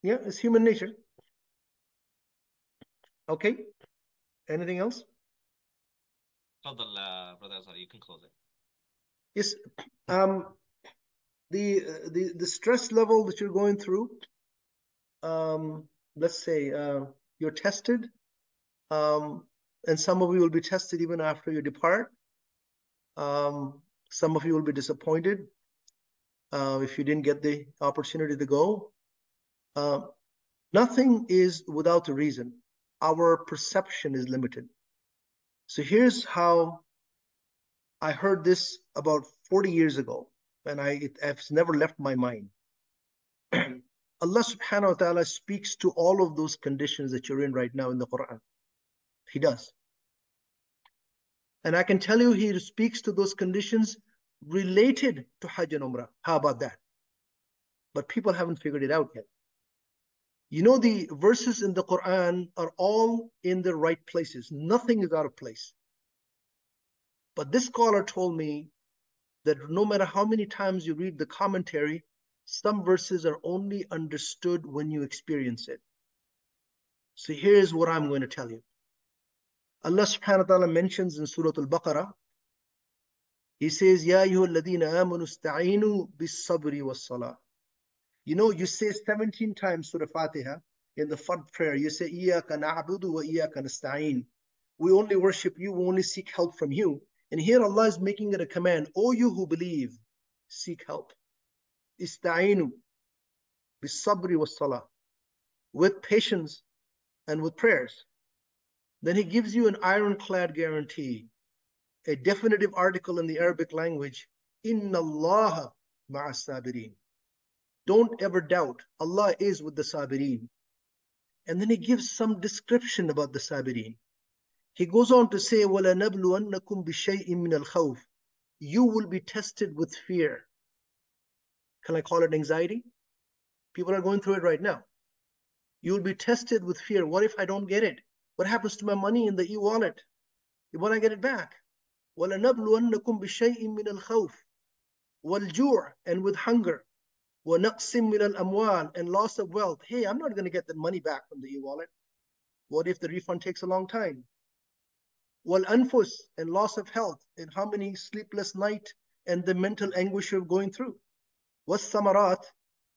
Yeah, it's human nature. Okay. Anything else? Fadal, brother Azhar, you can close it. Yes. Um, the stress level that you're going through, let's say you're tested, um, and some of you will be tested even after you depart. Some of you will be disappointed if you didn't get the opportunity to go. Uh, Nothing is without a reason. Our perception is limited. So here's how I heard this about 40 years ago, and it's never left my mind. Allah subhanahu wa ta'ala speaks to all of those conditions that you're in right now in the Quran. He does. And I can tell you, He speaks to those conditions related to Hajj and Umrah. How about that? But people haven't figured it out yet. You know, the verses in the Quran are all in the right places, nothing is out of place. But this scholar told me that no matter how many times you read the commentary, some verses are only understood when you experience it. So here's what I'm going to tell you. Allah subhanahu wa ta'ala mentions in Surah Al-Baqarah, He says, Ya ayyuhalladhina amanu ista'inu bis-sabri was-salah. You know, you say 17 times Surah Fatiha in the Fard prayer. You say, Iyaka na'budu wa iyaka nasta'in. We only worship you, we only seek help from you. And here Allah is making it a command. O you who believe, seek help. Ista'inu bis-sabri was-salah. With patience and with prayers. Then He gives you an ironclad guarantee, a definitive article in the Arabic language. Inna Allah ma'as sabirin. Don't ever doubt. Allah is with the sabirin. And then He gives some description about the sabirin. He goes on to say, وَلَنَبْلُوَنَّكُمْ بِشَيْءٍ مِّنَ الْخَوْفِ. You will be tested with fear. Can I call it anxiety? People are going through it right now. You will be tested with fear. What if I don't get it? What happens to my money in the e-wallet when I get it back? وَلَنَبْلُوَنَّكُمْ بِشَيْءٍ مِّنَ الْخَوْفِ وَالْجُوعِ, and with hunger. وَنَقْصٍ مِّنَ الْأَمْوَالِ, and loss of wealth. Hey, I'm not going to get that money back from the e-wallet. What if the refund takes a long time? وَالْأَنفُسِ, and loss of health, and how many sleepless nights and the mental anguish you're going through. وَالثَّمَرَاتِ,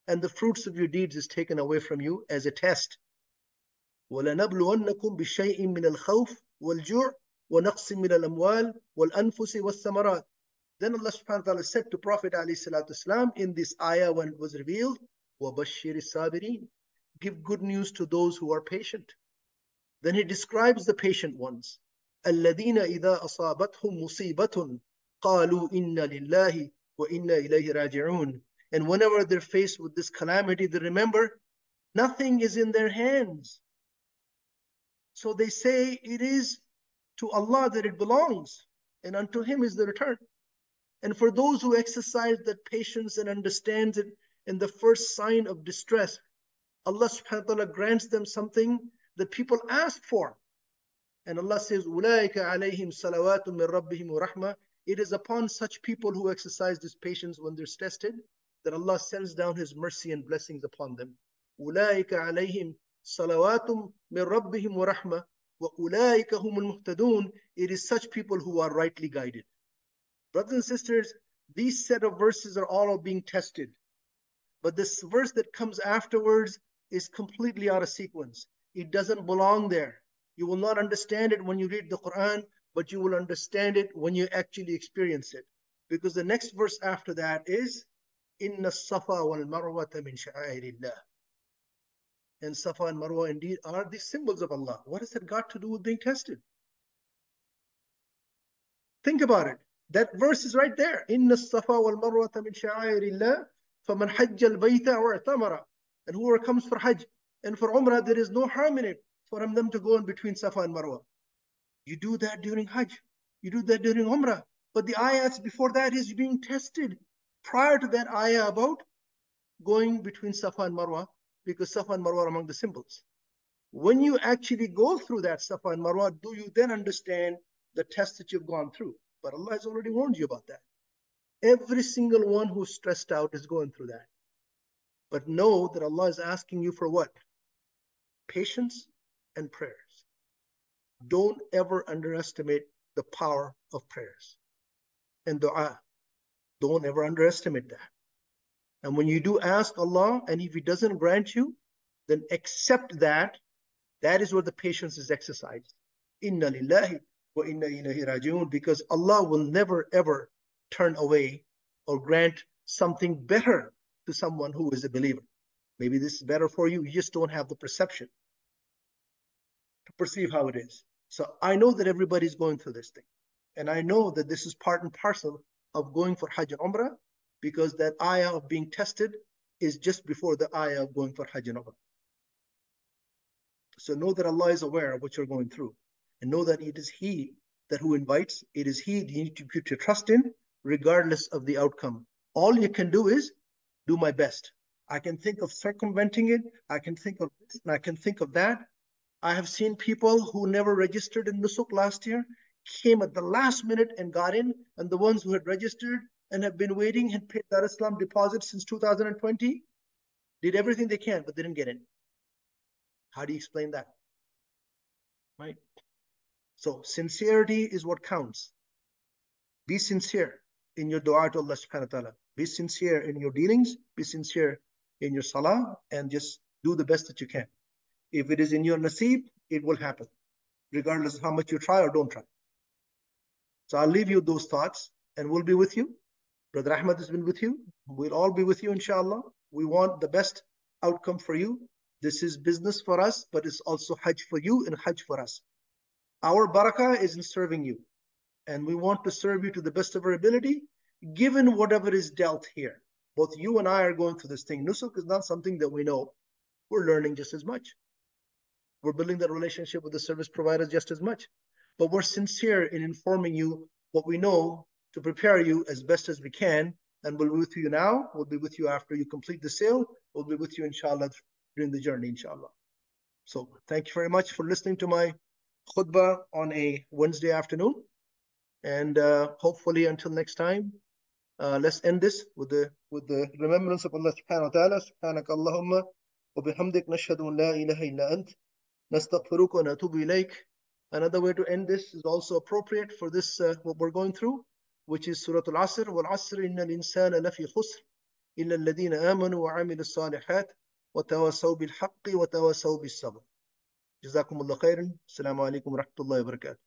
and the fruits of your deeds is taken away from you as a test. وَلَنَبْلُوَنَّكُمْ بِشَيْءٍ مِّنَ الْخَوْفِ وَالْجُوعِ وَنَقْصٍ مِّنَ الْأَمْوَالِ وَالْأَنفُسِ وَالثَّمَرَاتِ. Then Allah subhanahu wa ta'ala said to Prophet ﷺ in this ayah when it was revealed, وَبَشِّرِ الصَّابِرِينَ. Give good news to those who are patient. Then He describes the patient ones. الَّذِينَ إِذَا أَصَابَتْهُمْ مُصِيبَةٌ قَالُوا إِنَّا لِلَّهِ وَإِنَّا إِلَيْهِ رَاجِعُونَ. And whenever they're faced with this calamity, they remember nothing is in their hands. So they say it is to Allah that it belongs, and unto Him is the return. And for those who exercise that patience and understands it in the first sign of distress, Allah subhanahu wa ta'ala grants them something that people ask for. And Allah says, أُولَٰئِكَ عَلَيْهِمْ صَلَوَاتٌ مِّن رَبِّهِمْ وَرَحْمَةٌ. It is upon such people who exercise this patience when they're tested that Allah sends down His mercy and blessings upon them. أُولَٰئِكَ عَلَيْهِمْ صَلَوَاتٌ مِّن رَبِّهِمْ وَرَحْمَةٌ وَأُولَٰئِكَ هُمُ الْمُهْتَدُونَ. It is such people who are rightly guided. Brothers and sisters, these set of verses are all being tested. But this verse that comes afterwards is completely out of sequence. It doesn't belong there. You will not understand it when you read the Quran, but you will understand it when you actually experience it. Because the next verse after that is, Inna Safa wal Marwata min sha'airillah. And Safa and Marwa indeed are the symbols of Allah. What has that got to do with being tested? Think about it. That verse is right there. Inna Safa wal Marwata min sha'airillah. فَمَنْ حَجَّ الْبَيْتَ وَاعْتَمَرَ. And whoever comes for Hajj and for Umrah, there is no harm in it for them to go in between Safa and Marwa. You do that during Hajj. You do that during Umrah. But the ayats before that is being tested prior to that ayah about going between Safa and Marwa, because Safa and Marwa are among the symbols. When you actually go through that Safa and Marwa, do you then understand the test that you've gone through? But Allah has already warned you about that. Every single one who's stressed out is going through that. But know that Allah is asking you for what? Patience and prayers. Don't ever underestimate the power of prayers and dua. Don't ever underestimate that. And when you do ask Allah, and if He doesn't grant you, then accept that. That is where the patience is exercised. Inna lillahi wa inna ilayhi raji'un, because Allah will never ever turn away or grant something better to someone who is a believer. Maybe this is better for you. You just don't have the perception to perceive how it is. So I know that everybody's going through this thing. And I know that this is part and parcel of going for Hajj and Umrah, because that ayah of being tested is just before the ayah of going for Hajj and Umrah. So know that Allah is aware of what you're going through, and know that it is He that who invites. It is He that you need to put your trust in, regardless of the outcome. All you can do is do my best. I can think of circumventing it. I can think of this and I can think of that. I have seen people who never registered in Nusuk last year came at the last minute and got in, and the ones who had registered and have been waiting and paid Dar Islam deposit since 2020 did everything they can, but they didn't get in. How do you explain that? Right? So sincerity is what counts. Be sincere in your dua to Allah subhanahu wa ta'ala. Be sincere in your dealings. Be sincere in your salah, and just do the best that you can. If it is in your naseeb, it will happen, regardless of how much you try or don't try. So I'll leave you those thoughts, and we'll be with you. Brother Ahmed has been with you. We'll all be with you, inshallah. We want the best outcome for you. This is business for us, but it's also Hajj for you and Hajj for us. Our barakah is in serving you, and we want to serve you to the best of our ability, given whatever is dealt here. Both you and I are going through this thing. Nusuk is not something that we know. We're learning just as much. We're building that relationship with the service providers just as much. But we're sincere in informing you what we know to prepare you as best as we can. And we'll be with you now. We'll be with you after you complete the sale. We'll be with you, inshallah, during the journey, inshallah. So thank you very much for listening to my khutbah on a Wednesday afternoon. And hopefully until next time, let's end this with the remembrance of Allah subhanahu wa ta'ala. Subhanak Allahumma wa bihamdik nashhadu an la ilaha illa ant nastaghfiruka wa natubu ilayk. Another way to end this is also appropriate for this what we're going through, which is Surah Al-Asr. Wal Asr innal insana lafi khusr illa alladhina amanu wa amilu salihat wa tawasaw bil haqqi wa tawasaw bis sabr. Jazakumullah khairan. Assalamu alaikum wa rahmatullahi wa barakatuh.